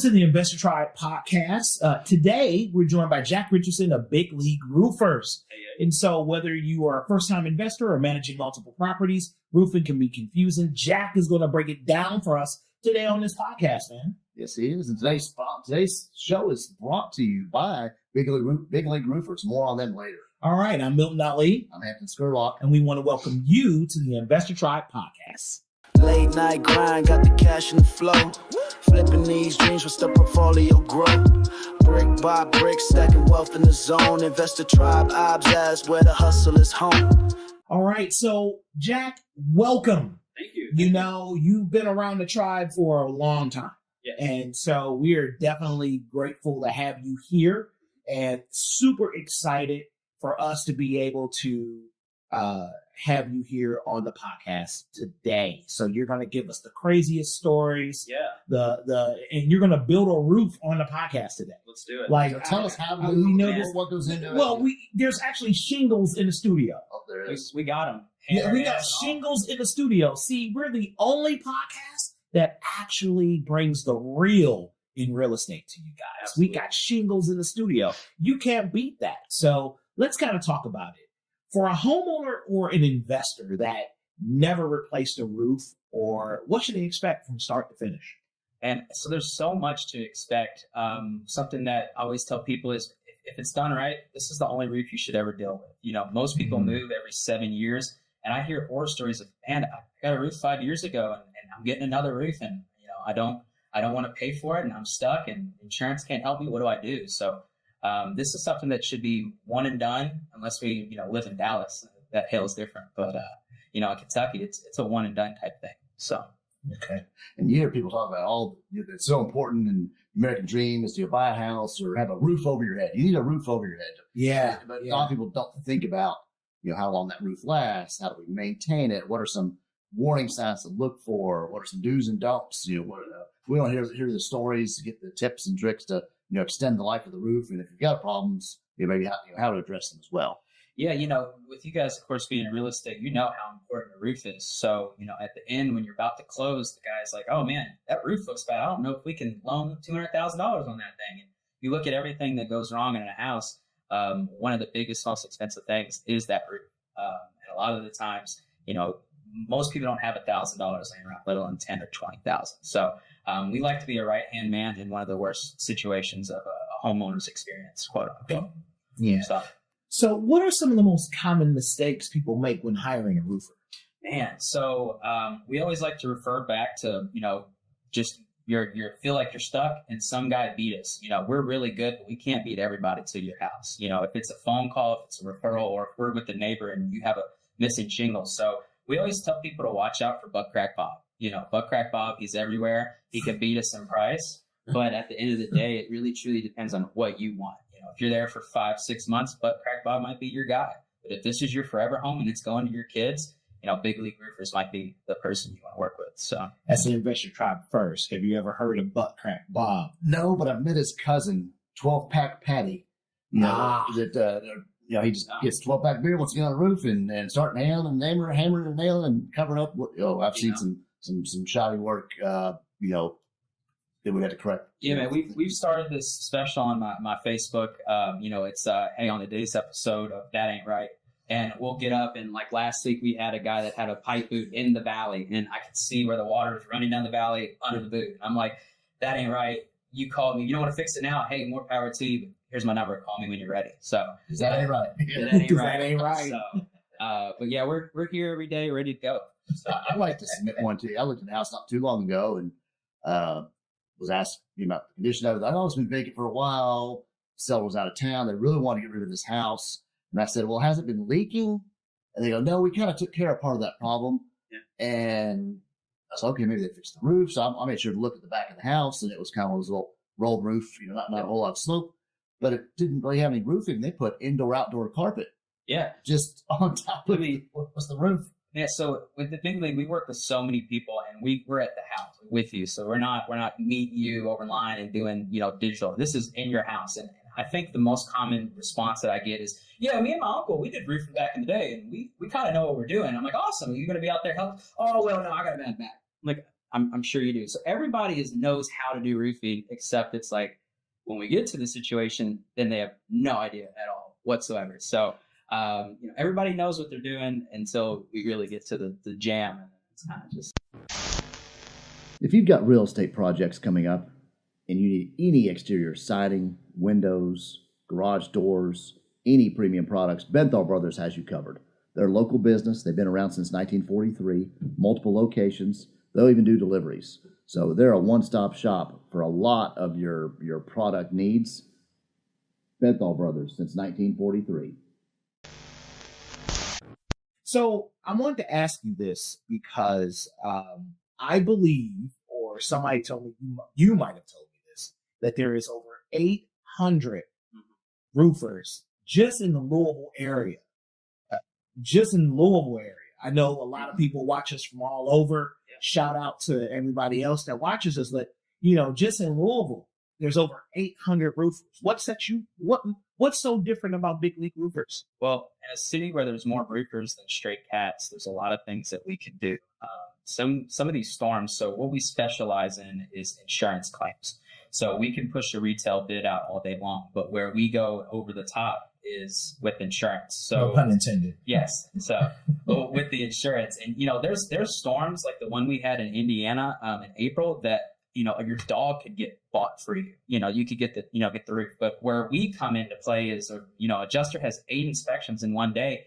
to the Investor Tribe podcast. Today, we're joined by Jack Richardson of Big League Roofers. And so whether you are a first-time investor or managing multiple properties, roofing can be confusing. Jack is going to break it down for us today on this podcast, man. Yes, he is. And today's show is brought to you by Big League Roofers. More on them later. All right, I'm Milton Ali. I'm Hampton Skurlock. And we want to welcome you to the Investor Tribe podcast. Late night grind, got the cash in the flow. Flipping these dreams, what's the portfolio grow? Brick by brick, stacking wealth in the zone. Investor Tribe, OBS, where the hustle is home. All right, so Jack, welcome. Thank you. You know, you've been around the tribe for a long time. Yes. And so we are definitely grateful to have you here and super excited for us to be able to have you here on the podcast today. So you're going to give us the craziest stories. Yeah. And you're going to build a roof on the podcast today. Let's do it. Like, So tell us how we know this. what goes into it. Well, there's actually shingles in the studio. Oh, there is. We got them. Yeah, we got shingles in the studio. See, we're the only podcast that actually brings the real in real estate to you guys. Absolutely. We got shingles in the studio. You can't beat that. So let's kind of talk about it. For a homeowner or an investor that never replaced a roof, or what should they expect from start to finish? And so there's so much to expect. Something that I always tell people is if it's done right, this is the only roof you should ever deal with. You know, most people move every 7 years. And I hear horror stories of, man, I got a roof 5 years ago and I'm getting another roof and, you know, I don't want to pay for it and I'm stuck and insurance can't help me. What do I do? So this is something that should be one and done unless we, you know, live in Dallas. That hail is different. But, you know, in Kentucky, it's a one and done type thing. So. Okay. And you hear people talk about it's so important in American dream is to buy a house or have a roof over your head. You need a roof over your head. Yeah. But a lot of people don't think about, you know, how long that roof lasts, how do we maintain it, what are some warning signs to look for, what are some do's and don'ts, you know, we don't hear the stories to get the tips and tricks to, you know, extend the life of the roof, and if you've got problems, you know, maybe how to address them as well. Yeah, you know, with you guys, of course, being in real estate, you know how important a roof is. So, you know, at the end, when you're about to close, the guy's like, oh, man, that roof looks bad. I don't know if we can loan $200,000 on that thing. And you look at everything that goes wrong in a house, one of the biggest, most expensive things is that roof. And a lot of the times, you know, most people don't have $1,000 laying around, let alone 10 or 20,000. So we like to be a right-hand man in one of the worst situations of a homeowner's experience, quote unquote. Yeah. So what are some of the most common mistakes people make when hiring a roofer? Man, so we always like to refer back to, you know, just you feel like you're stuck and some guy beat us. You know, we're really good, but we can't beat everybody to your house. You know, if it's a phone call, if it's a referral, or if we're with the neighbor and you have a missing shingle. So we always tell people to watch out for Butt Crack Bob. You know, Butt Crack Bob, he's everywhere. He can beat us in price. But at the end of the day, it really truly depends on what you want. You know, if you're there for 5-6 months, Butt Crack Bob might be your guy. But if this is your forever home and it's going to your kids, you know, Big League Roofers might be the person you want to work with. So that's the Investor Tribe first. Have you ever heard of Butt Crack Bob? No, but I've met his cousin, 12-pack Patty. You know, you know, he just gets 12-pack beer once he get on the roof and start nailing and hammering and nailing and covering up. I've seen some shoddy work, you know, that we had to correct. Yeah, man, we've started this special on my Facebook. You know, it's hey, on today's episode of That Ain't Right. And we'll get up, and like last week, we had a guy that had a pipe boot in the valley, and I could see where the water is running down the valley under the boot. I'm like, that ain't right. You called me. You don't want to fix it now. Hey, more power to you. But here's my number. Call me when you're ready. So that ain't right. That ain't right. So, but yeah, we're here every day, ready to go. So I'd like to submit one to you. I looked at the house not too long ago and was asked about the condition of it. I know it's been vacant for a while. Seller was out of town. They really want to get rid of this house. And I said, well, has it been leaking? And they go, no, we kind of took care of part of that problem. Yeah. And I said, okay, maybe they fixed the roof. So I made sure to look at the back of the house, and it was kind of this little rolled roof, you know, not a whole lot of slope, but it didn't really have any roofing. They put indoor-outdoor carpet. Yeah. Just on top of what's the roof. Yeah, so with the Big League, we work with so many people, and we're at the house with you. So we're not meeting you over line and doing, you know, digital. This is in your house. And I think the most common response that I get is, yeah, me and my uncle, we did roofing back in the day, and we kind of know what we're doing. I'm like, awesome. Are you going to be out there helping? Oh, well, no, I got a bad back. I'm like, I'm sure you do. So everybody knows how to do roofing, except it's like when we get to the situation, then they have no idea at all whatsoever. So everybody knows what they're doing until we really get to the jam, and it's kind of just. If you've got real estate projects coming up and you need any exterior siding, windows, garage doors, any premium products, Benthall Brothers has you covered. They're a local business. They've been around since 1943, multiple locations. They'll even do deliveries. So they're a one-stop shop for a lot of your product needs. Benthall Brothers since 1943. So I wanted to ask you this because I believe, or somebody told me, you might have told me this, that there is over 800 roofers just in the Louisville area. I know a lot of people watch us from all over. Shout out to everybody else that watches us. But, just in Louisville, there's over 800 roofers. What's so different about big league roofers? Well, in a city where there's more roofers than stray cats, there's a lot of things that we can do. Some of these storms, so what we specialize in is insurance claims. So we can push a retail bid out all day long, but where we go over the top is with insurance. So No pun intended. Yes. So with the insurance, and there's storms like the one we had in Indiana in April that your dog could get bought for you. You could get the roof. But where we come into play is adjuster has 8 inspections in one day.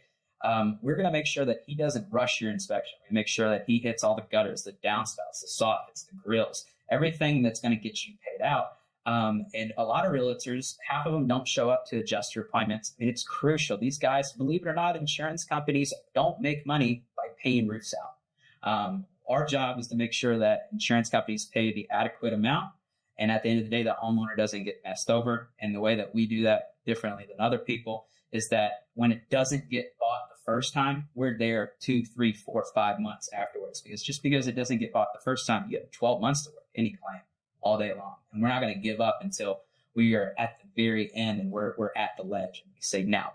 We're going to make sure that he doesn't rush your inspection. We make sure that he hits all the gutters, the downspouts, the soffits, the grills, everything that's going to get you paid out. And a lot of realtors, half of them don't show up to adjuster appointments. I mean, it's crucial. These guys, believe it or not, insurance companies don't make money by paying roofs out. Our job is to make sure that insurance companies pay the adequate amount. And at the end of the day, the homeowner doesn't get messed over. And the way that we do that differently than other people is that when it doesn't get bought the first time, we're there 2, 3, 4, 5 months afterwards. Because just because it doesn't get bought the first time, you get 12 months to work any claim all day long. And we're not going to give up until we are at the very end and we're at the ledge and we say, now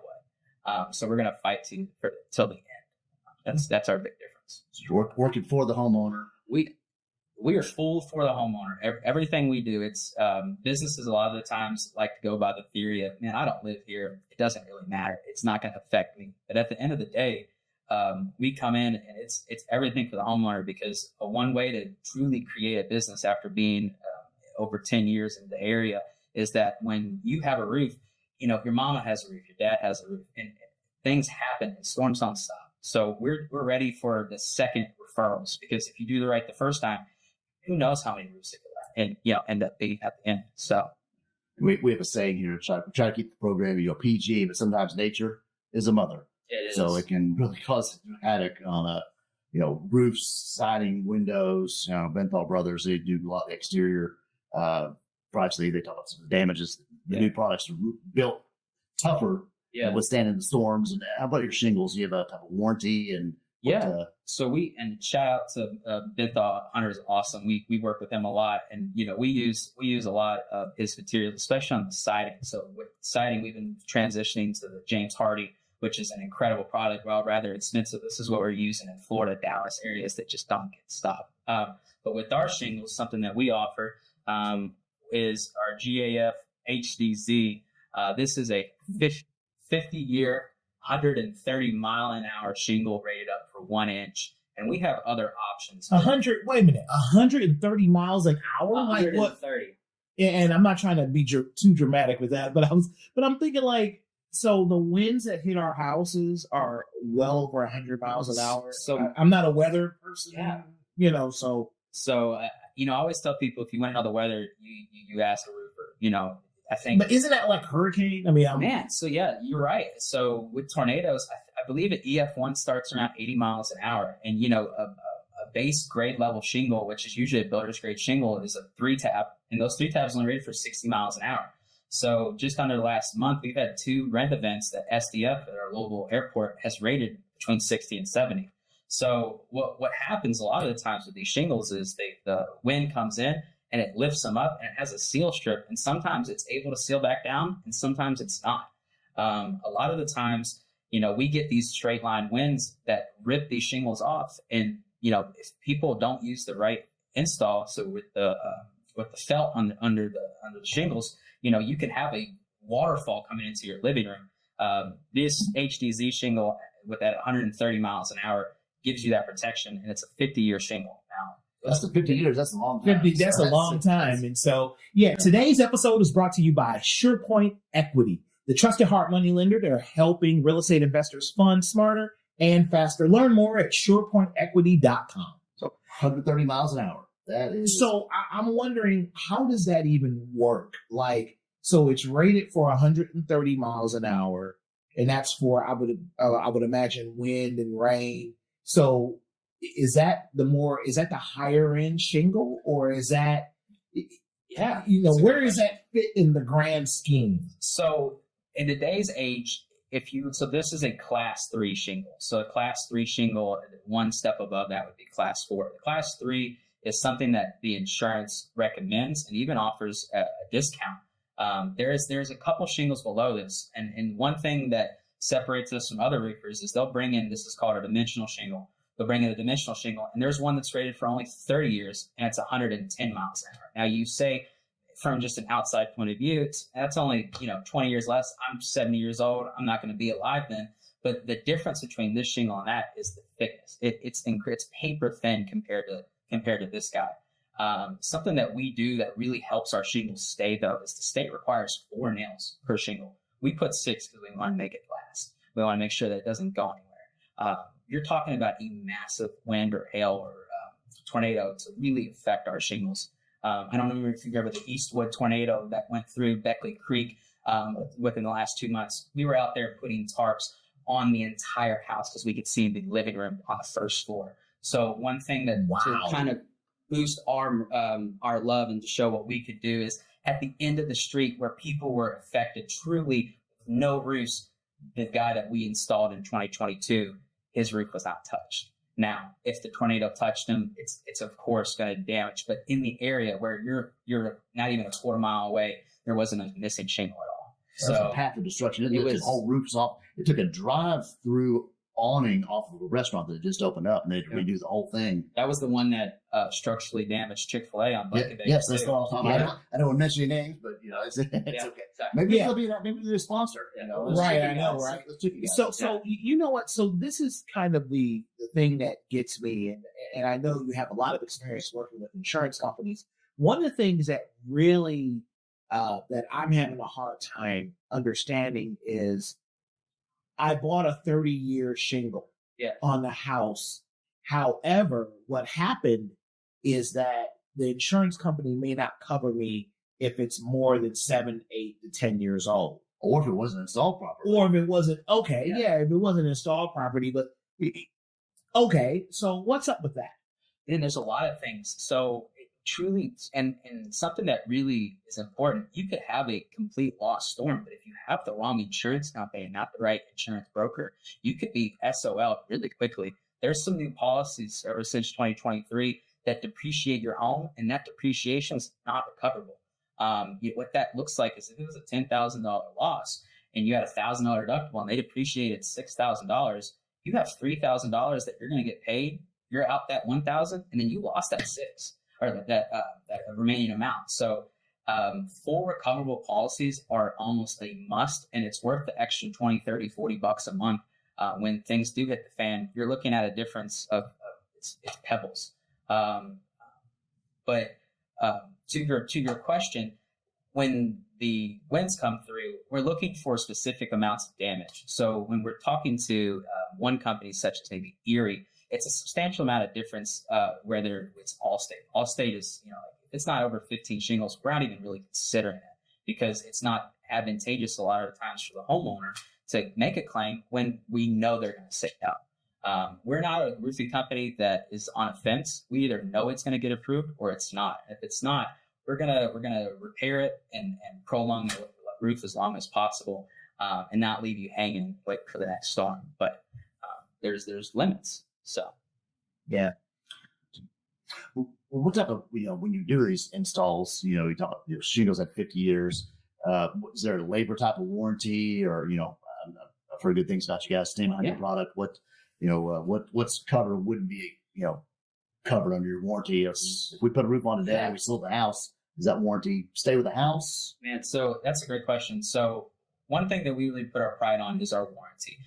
what? So we're going to fight till the end. That's our big difference. So you're working for the homeowner. We are full for the homeowner. Everything we do, it's businesses a lot of the times like to go by the theory of, man, I don't live here. It doesn't really matter. It's not going to affect me. But at the end of the day, we come in and it's everything for the homeowner, because one way to truly create a business after being over 10 years in the area is that when you have a roof, your mama has a roof, your dad has a roof, and things happen and storms don't stop. So we're ready for the second referrals, because if you do the right the first time, who knows how many roofs it could and end up being at the end. So we have a saying here, try to keep the program PG, but sometimes nature is a mother. it is. So it can really cause havoc on roofs, siding, windows. Benthall Brothers, they do a lot of exterior products. They talk about some damages. The new products are built tougher, withstanding the storms. And how about your shingles? You have a type of warranty and So and shout out to Benthall. Hunter's awesome. We work with him a lot, and we use a lot of his materials, especially on the siding. So with siding, we've been transitioning to the James Hardy, which is an incredible product. Well, rather expensive. This is what we're using in Florida, Dallas areas that just don't get stopped. But with our shingles, something that we offer is our GAF HDZ. This is a 50-year, 130-mile-an-hour shingle rated up for 1 inch, and we have other options. 130 miles an hour? 130. Like what? And I'm not trying to be too dramatic with that, but I'm thinking so the winds that hit our houses are well over 100 miles an hour. So I'm not a weather person, So I always tell people, if you want to know the weather, you ask a roofer. I think. But isn't that like hurricane? I mean, so yeah, you're right. So with tornadoes, I believe at EF1 starts around 80 miles an hour, and a base grade level shingle, which is usually a builder's grade shingle, is a 3-tab, and those 3 tabs are only rated for 60 miles an hour. So just under the last month, we've had 2 rent events that SDF at our Louisville airport has rated between 60 and 70. So what happens a lot of the times with these shingles is the wind comes in and it lifts them up and it has a seal strip, and sometimes it's able to seal back down and sometimes it's not. A lot of the times, we get these straight line winds that rip these shingles off, and if people don't use the right install. So with the felt under the shingles, you can have a waterfall coming into your living room. This HDZ shingle with that 130 miles an hour gives you that protection, and it's a 50-year shingle now. That's the 50 years. That's a long time. 50, that's a long time. And so, today's episode is brought to you by Surepoint Equity, the trusted hard money lender. They're helping real estate investors fund smarter and faster. Learn more at surepointequity.com. So 130 miles an hour. That is. So I'm wondering, how does that even work? Like, so it's rated for 130 miles an hour, and that's for, I would imagine, wind and rain. So is that the higher end shingle, or is that, where does that fit in the grand scheme? So in today's age, so this is a class 3 shingle. So a class 3 shingle, one step above that would be class 4. The class 3 is something that the insurance recommends and even offers a discount. There's a couple shingles below this, and one thing that separates us from other roofers is they'll bring in, this is called a dimensional shingle. They'll bring in a dimensional shingle, and there's one that's rated for only 30 years, and it's 110 miles an hour. Now, you say, from just an outside point of view, that's only 20 years less. I'm 70 years old. I'm not going to be alive then. But the difference between this shingle and that is the thickness. It's paper thin compared to this guy. Something that we do that really helps our shingles stay, though, is the state requires 4 nails per shingle. We put 6 because we want to make it last. We want to make sure that it doesn't go anywhere. You're talking about a massive wind or hail or tornado to really affect our shingles. I don't remember if you remember the Eastwood tornado that went through Beckley Creek within the last 2 months. We were out there putting tarps on the entire house because we could see the living room on the first floor. So one thing that to kind of boost our love and to show what we could do is at the end of the street where people were affected truly with no roofs, the guy that we installed in 2022, his roof was not touched. Now, if the tornado touched him, it's of course going to damage. But in the area where you're not even a quarter mile away, there wasn't a missing shingle at all. So a path of destruction. It was whole roofs off. It took a drive-through awning off of a restaurant that just opened up, and they had to redo the whole thing. That was the one that structurally damaged Chick-fil-A on Bucket Bay. Yes, that's all I'm talking about. I don't want to mention any names, but it's okay. Exactly. Maybe it'll be that. Maybe they're a sponsor. Right, I know, right? So you know what? So this is kind of the thing that gets me, and I know you have a lot of experience working with insurance companies. One of the things that really that I'm having a hard time understanding is I bought a 30-year shingle on the house. However, what happened is that the insurance company may not cover me if it's more than 7, 8 to 10 years old. Or if it wasn't installed properly. Or if it wasn't, if it wasn't installed properly. But, okay, so what's up with that? Then there's a lot of things. So truly, and something that really is important, you could have a complete lost storm, but if you have the wrong insurance company and not the right insurance broker, you could be SOL really quickly. There's some new policies ever since 2023 that depreciate your home, and that depreciation is not recoverable. What that looks like is if it was a $10,000 loss and you had a $1,000 deductible and they depreciated $6,000, you have $3,000 that you're going to get paid. You're out that $1,000, and then you lost that $6,000. Or that remaining amount. So full recoverable policies are almost a must, and it's worth the extra 20, 30, 40 bucks a month. When things do hit the fan, you're looking at a difference of it's pebbles. But to your question, when the winds come through, we're looking for specific amounts of damage. So when we're talking to one company such as maybe Erie, it's a substantial amount of difference whether it's Allstate. Allstate is, if it's not over 15 shingles, we're not even really considering it because it's not advantageous a lot of the times for the homeowner to make a claim when we know they're going to sit out. We're not a roofing company that is on a fence. We either know it's going to get approved or it's not. If it's not, we're gonna repair it and prolong the roof as long as possible and not leave you hanging wait for the next storm. But there's limits. So, yeah. Well, what type of, when you do these installs, you talk shingles at 50 years, is there a labor type of warranty or, I've heard good things about you guys, staying behind your product. What's covered wouldn't be, covered under your warranty? If we put a roof on today, we sold the house, does that warranty stay with the house? Man, so that's a great question. So one thing that we really put our pride on is our warranty.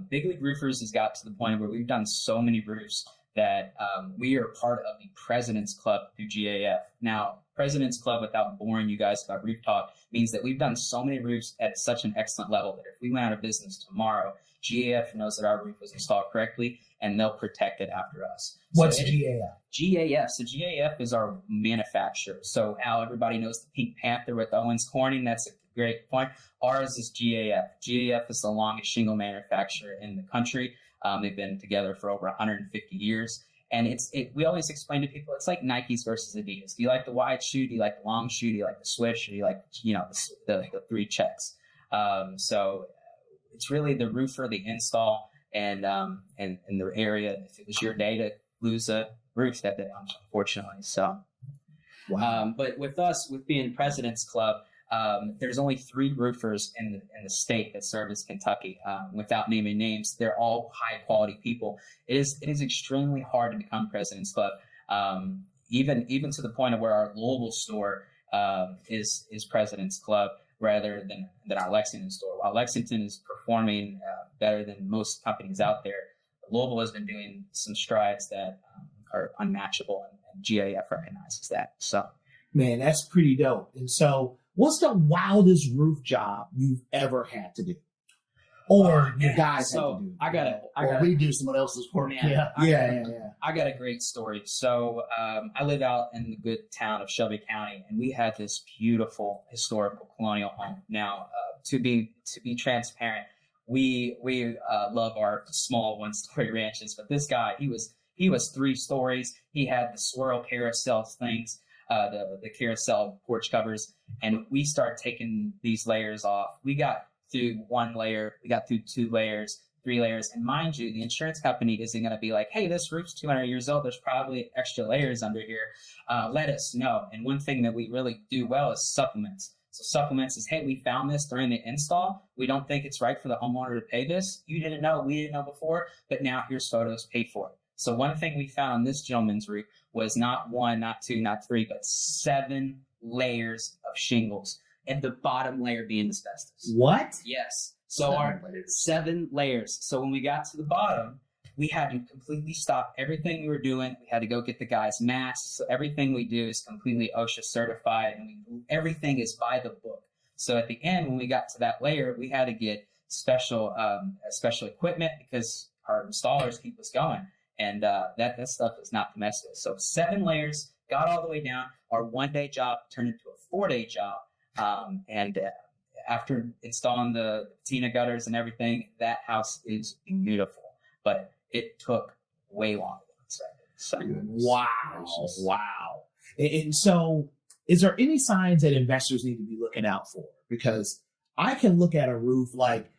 Big League Roofers has got to the point where we've done so many roofs that we are part of the President's Club through GAF. Now, President's Club, without boring you guys about roof talk, means that we've done so many roofs at such an excellent level that if we went out of business tomorrow, GAF knows that our roof was installed correctly and they'll protect it after us. What's so GAF? GAF. So GAF is our manufacturer. So how everybody knows the Pink Panther with Owens Corning, that's a great point. Ours is GAF. GAF is the longest shingle manufacturer in the country. They've been together for over 150 years. And we always explain to people, it's like Nikes versus Adidas. Do you like the wide shoe? Do you like the long shoe? Do you like the switch? Or do you like, the three checks? So it's really the roofer, the install, and the area. If it was your day to lose a roof that day, unfortunately. So, Wow. but with us, with being President's Club, there's only 3 roofers in the state that service Kentucky. Without naming names, they're all high quality people. It is extremely hard to become President's Club. Even to the point of where our Louisville store is President's Club rather than our Lexington store. While Lexington is performing better than most companies out there, Louisville has been doing some strides that are unmatchable, and GAF recognizes that. So, Man, that's pretty dope. And so, what's the wildest roof job you've ever had to do? Or you guys had to do? Or we do someone else's work. Yeah. I got a great story. So I live out in the good town of Shelby County, and we had this beautiful historical colonial home. Now, to be transparent, we love our small 1-story ranches, but this guy, he was 3 stories. He had the swirl carousel things, the carousel porch covers, and we start taking these layers off. We got through 1 layer, we got through 2 layers, 3 layers, and mind you, the insurance company isn't going to be like, hey, this roof's 200 years old, there's probably extra layers under here. Let us know. And one thing that we really do well is supplements. So supplements is, hey, we found this during the install. We don't think it's right for the homeowner to pay this. You didn't know, we didn't know before, but now here's photos, pay for it. So one thing we found on this gentleman's roof was not 1, not 2, not 3, but 7 layers of shingles, and the bottom layer being asbestos. What? Yes. So 7 layers. So when we got to the bottom, we had to completely stop everything we were doing. We had to go get the guy's masks. So everything we do is completely OSHA certified, and everything is by the book. So at the end, when we got to that layer, we had to get special equipment because our installers keep us going. And that stuff is not domestic. So 7 layers, got all the way down. Our 1-day job turned into a 4-day job. After installing the patina gutters and everything, that house is beautiful. But it took way longer than expected. So, Wow. And so, is there any signs that investors need to be looking out for? Because I can look at a roof like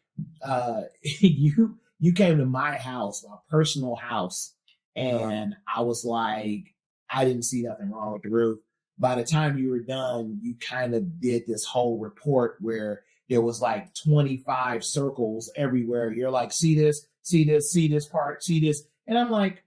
you came to my house, my personal house, and I was like, I didn't see nothing wrong with the roof. By the time you were done, you kind of did this whole report where there was like 25 circles everywhere. You're like, see this part, see this. And I'm like,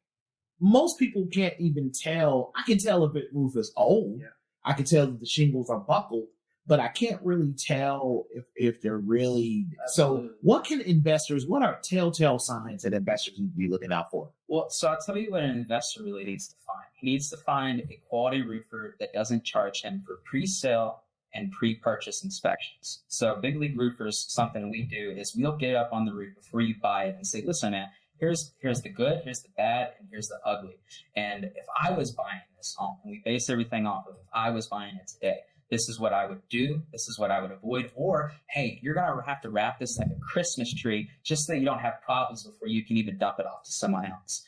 most people can't even tell. I can tell if the roof is old. Yeah. I can tell that the shingles are buckled, but I can't really tell if they're really. So what are telltale signs that investors need to be looking out for? Well, so I'll tell you what an investor really needs to find. He needs to find a quality roofer that doesn't charge him for pre-sale and pre-purchase inspections. So Big League Roofers, something we do is we'll get up on the roof before you buy it and say, listen, man, here's the good, here's the bad, and here's the ugly. And if I was buying this home, and we base everything off of if I was buying it today, this is what I would do. This is what I would avoid. Or, hey, you're going to have to wrap this like a Christmas tree just so that you don't have problems before you can even dump it off to someone else.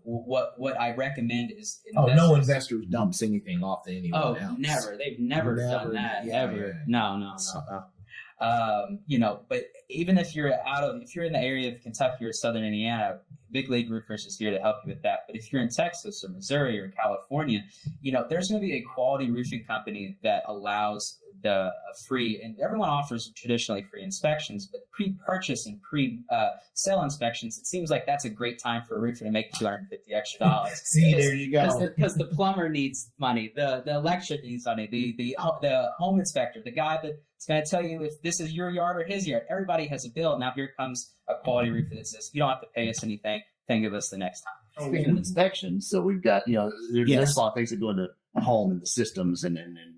What I recommend is no investor dumps anything off to anyone else. Never. They've never done that. Ever. No. But even if you're in the area of Kentucky or Southern Indiana, Big League Roofers is here to help you with that. But if you're in Texas or Missouri or California, there's going to be a quality roofing company that allows the free, and everyone offers traditionally free inspections, but pre-purchase and pre-sale inspections, it seems like that's a great time for a roofer to make $250 extra. See, there you go. Because the plumber needs money, the electrician needs money, the home inspector, the guy that's going to tell you if this is your yard or his yard. Everybody has a bill. Now here comes a quality roofer that says, you don't have to pay us anything. Think of us the next time. Speaking of inspections, so we've got, there's a lot of things that go into the home and the systems and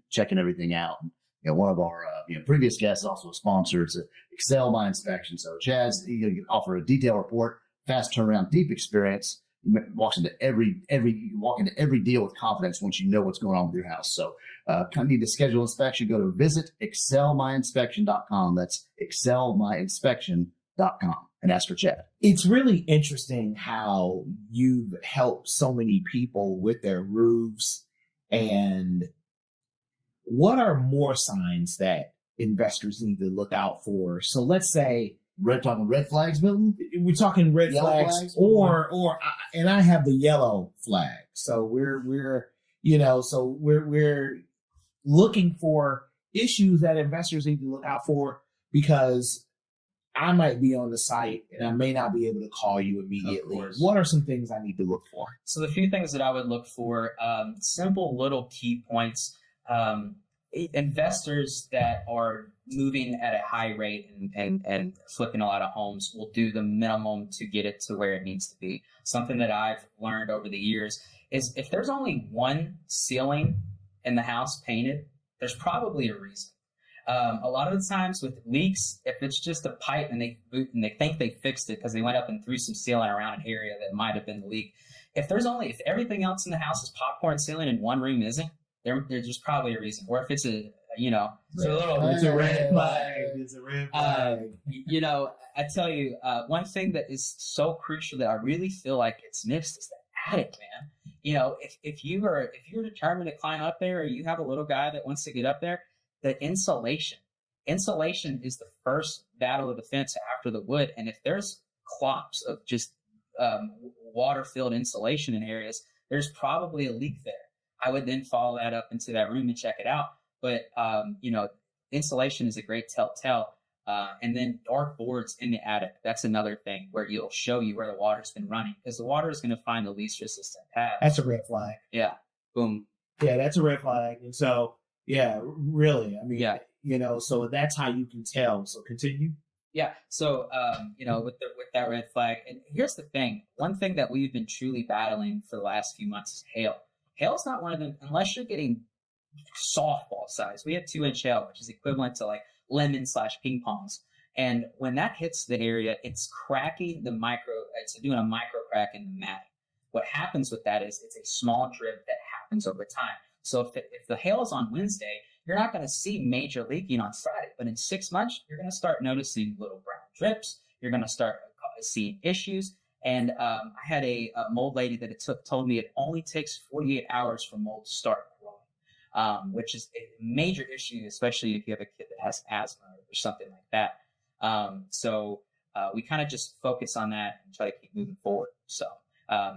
checking everything out. One of our previous guests is also a sponsor. It's Excel My Inspection. So Chad's, you can offer a detailed report, fast turnaround, deep experience. You walk into every deal with confidence once you know what's going on with your house. So need to schedule inspection, go to visit excelmyinspection.com. That's excelmyinspection.com and ask for Chad. It's really interesting how you've helped so many people with their roofs. And what are more signs that investors need to look out for? So let's say Talking red flags, Milton? we're talking red Yellow flags, flags? and I have the yellow flag. So we're looking for issues that investors need to look out for, because I might be on the site and I may not be able to call you immediately. What are some things I need to look for? So the few things that I would look for, simple little key points. Investors that are moving at a high rate and flipping a lot of homes will do the minimum to get it to where it needs to be. Something that I've learned over the years is if there's only one ceiling in the house painted, there's probably a reason. A lot of the times with leaks, if it's just a pipe and they think they fixed it because they went up and threw some sealant around an area that might have been the leak. If everything else in the house is popcorn ceiling and one room isn't, there's probably a reason. Or if it's it's a red flag. It's a red flag. I tell you, one thing that is so crucial that I really feel like it's missed is the attic, man. If you're determined to climb up there, or you have a little guy that wants to get up there, the insulation is the first battle of defense after the wood. And if there's clops of just water-filled insulation in areas, there's probably a leak there. I would then follow that up into that room and check it out. But, insulation is a great telltale. And then dark boards in the attic. That's another thing where it'll show you where the water's been running, because the water is going to find the least resistant path. That's a red flag. Yeah. Boom. Yeah, that's a red flag. And so, yeah, really. I mean, so that's how you can tell. So continue. Yeah. So, with that red flag, and here's the thing. One thing that we've been truly battling for the last few months is hail. Hail's not one of them, unless you're getting softball size. We have 2-inch hail, which is equivalent to like lemon/ping pongs. And when that hits the area, it's cracking it's doing a micro crack in the matting. What happens with that is it's a small drip that happens over time. So if the hail is on Wednesday, you're not going to see major leaking on Friday. But in 6 months, you're going to start noticing little brown drips. You're going to start seeing issues. And I had a mold lady that told me it only takes 48 hours for mold to start growing, which is a major issue, especially if you have a kid that has asthma or something like that. So we kind of just focus on that and try to keep moving forward. So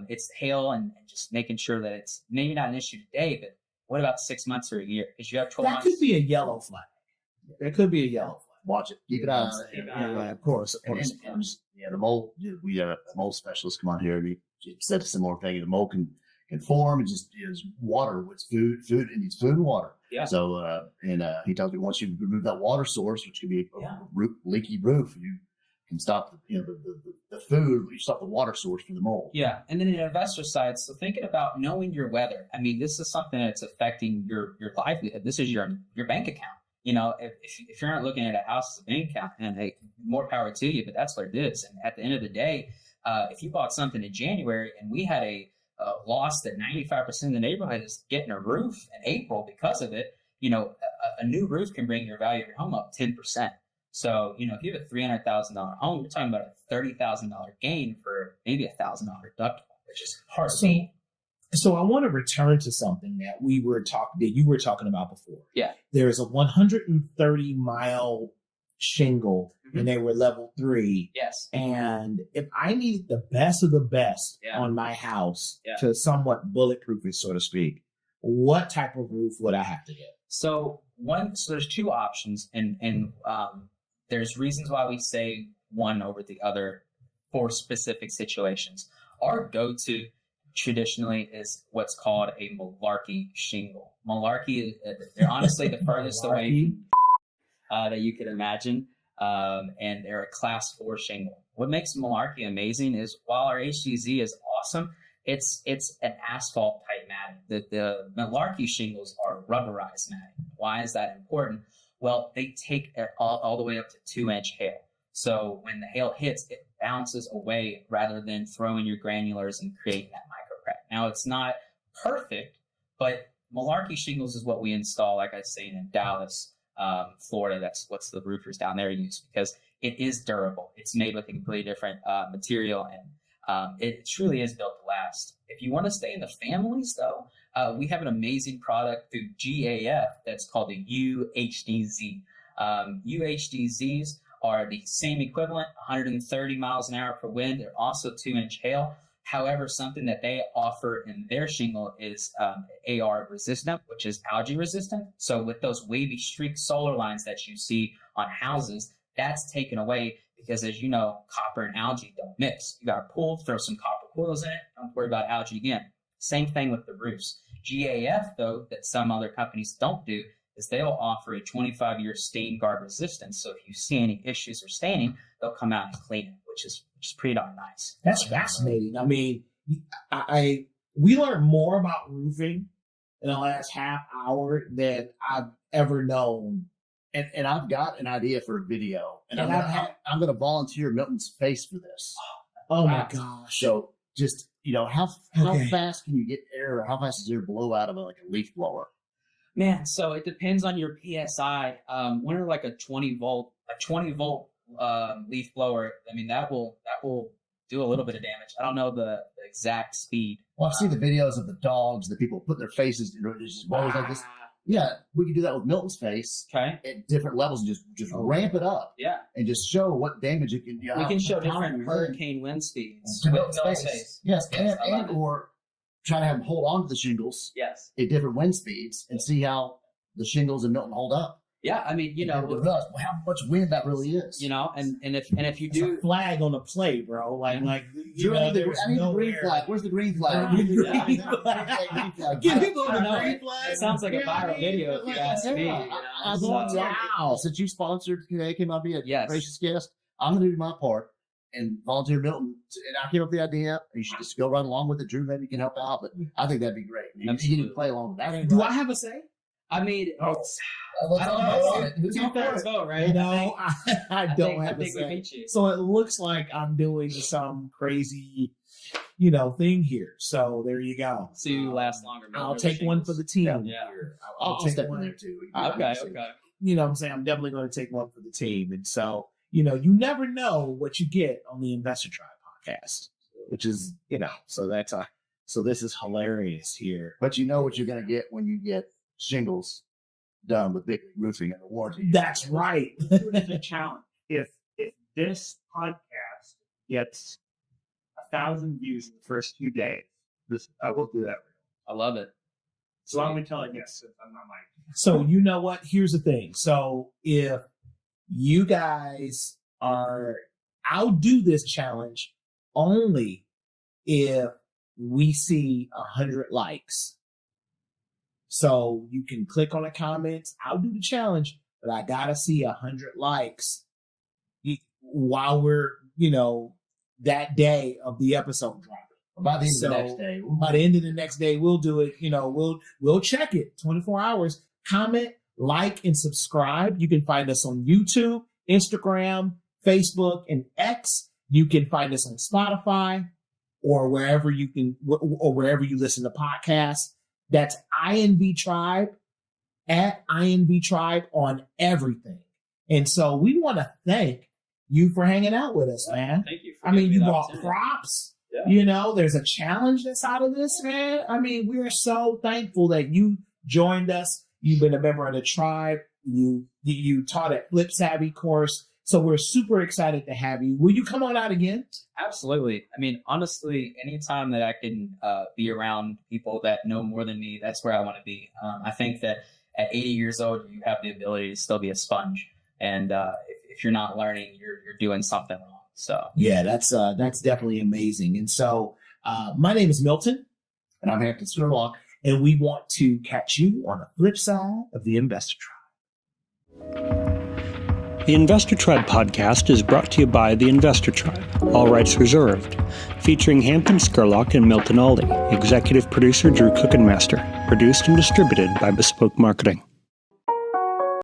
it's hail and just making sure that it's maybe not an issue today, but what about 6 months or a year? Because you have 12 months. That could be a yellow flag. There could be a yellow flag. Watch it. Keep it on. Of course. The mold. We had a mold specialist come on here. And he said a similar thing. The mold can form and just is water with food. It needs food and water. Yeah. So he tells me once you remove that water source, which could be a leaky roof, you can stop the food. You stop the water source for the mold. Yeah, and then in investor side, so thinking about knowing your weather. I mean, this is something that's affecting your livelihood. This is your bank account. If you aren't looking at a house as a bank account, and hey, more power to you, but that's what it is. And at the end of the day, if you bought something in January and we had a loss that 95% of the neighborhood is getting a roof in April because of it, a new roof can bring your value of your home up 10%. So, if you have a $300,000 home, you're talking about a $30,000 gain for maybe a $1,000 deductible, which is hard to beat. So I want to return to something that you were talking about before. Yeah. There's a 130-mile shingle, and they were level 3. Yes. And if I need the best of the best on my house to somewhat bulletproof it, so to speak, what type of roof would I have to get? So So there's two options, and there's reasons why we say one over the other for specific situations. Our go-to traditionally is what's called a malarkey shingle. Malarkey, they're honestly the furthest away that you could imagine, and they're a class 4 shingle. What makes malarkey amazing is while our HDZ is awesome, it's an asphalt type matting. The malarkey shingles are rubberized matting. Why is that important? Well, they take all the way up to 2-inch hail. So when the hail hits, it bounces away rather than throwing your granulars and creating that micro crack. Now, it's not perfect, but malarkey shingles is what we install, like I was saying, in Dallas, Florida. That's what the roofers down there use because it is durable. It's made with a completely different material, and it truly is built to last. If you want to stay in the families, though, we have an amazing product through GAF that's called the UHDZ. UHDZs are the same equivalent, 130 miles an hour per wind. They're also 2-inch hail. However, something that they offer in their shingle is AR resistant, which is algae resistant. So with those wavy streak solar lines that you see on houses, that's taken away because, as you know, copper and algae don't mix. You got a pool, throw some copper coils in it, don't worry about algae again. Same thing with the roofs. GAF, though, that some other companies don't do, is they'll offer a 25-year stain guard resistance. So if you see any issues or staining, they'll come out and clean it, which is pretty darn nice. That's fascinating. I mean, we learned more about roofing in the last half hour than I've ever known. And I've got an idea for a video, and I'm going to volunteer Milton's face for this. Oh my gosh! So just how fast can you get air? How fast is air blow out of a leaf blower? Man, so it depends on your PSI. When are like a 20 volt leaf blower, I mean that will do a little bit of damage. I don't know the exact speed. Well, I've seen the videos of the dogs that people put their faces in just blowers like this. Yeah, we can do that with Milton's face. Okay. At different levels and just ramp it up. Yeah. And just show what damage it can do. We can show different hurricane wind speeds to with Milton's face. Yes, and or try to have them hold on to the shingles. Yes. At different wind speeds and see how the shingles in Milton hold up. Yeah, I mean, how much wind that really is. And if you do a flag on the play, bro, like I need the green flag. Where's the green flag? Give people the green flag. It sounds like a viral video if you ask me. Wow! Since you sponsored today, came out to be a gracious guest. I'm gonna do my part and volunteer Milton. And I came up with the idea. You should just go right along with it. Drew maybe can help out, but I think that'd be great. You can play along with that. Do I have a say? I mean, I don't know. 2/3 vote, right? No, I don't have a say. We beat you. So it looks like I'm doing some crazy, thing here. So there you go. So you last longer. I'll take one for the team. Yeah. I'll step in there too. Okay. You know what I'm saying? I'm definitely going to take one for the team. And so, you never know what you get on the Investor Tribe podcast, which is, so so this is hilarious here. But you know what you're going to get when you get shingles done with big roofing and the warranty. That's right. It's a challenge. If this podcast gets 1,000 views in the first few days, I will do that. I love it. So I'm going to tell it yes. I'm not like. So you know what? Here's the thing. So if you guys I'll do this challenge only if we see 100 likes. So you can click on the comments. I'll do the challenge, but I gotta see 100 likes while we're, that day of the episode dropping. By the end of the next day. By the end of the next day, we'll do it. We'll check it 24 hours. Comment, like, and subscribe. You can find us on YouTube, Instagram, Facebook, and X. You can find us on Spotify or wherever you listen to podcasts. That's INV Tribe, at INV Tribe on everything. And so we want to thank you for hanging out with us, man. Thank you. You brought props. Yeah. There's a challenge that's out of this, man. We are so thankful that you joined us. You've been a member of the tribe. You taught at Flip Savvy course. So we're super excited to have you. Will you come on out again? Absolutely. Honestly, anytime that I can be around people that know more than me, that's where I want to be. I think that at 80 years old, you have the ability to still be a sponge. And if you're not learning, you're doing something wrong. So Yeah, that's definitely amazing. And so my name is Milton, And I'm Hampton Sherlock. and we want to catch you on the flip side of the Investor Tribe. The Investor Tribe podcast is brought to you by the Investor Tribe, all rights reserved, featuring Hampton Sherlock and Milton Aldi, executive producer Drew Cookenmaster, produced and distributed by Bespoke Marketing.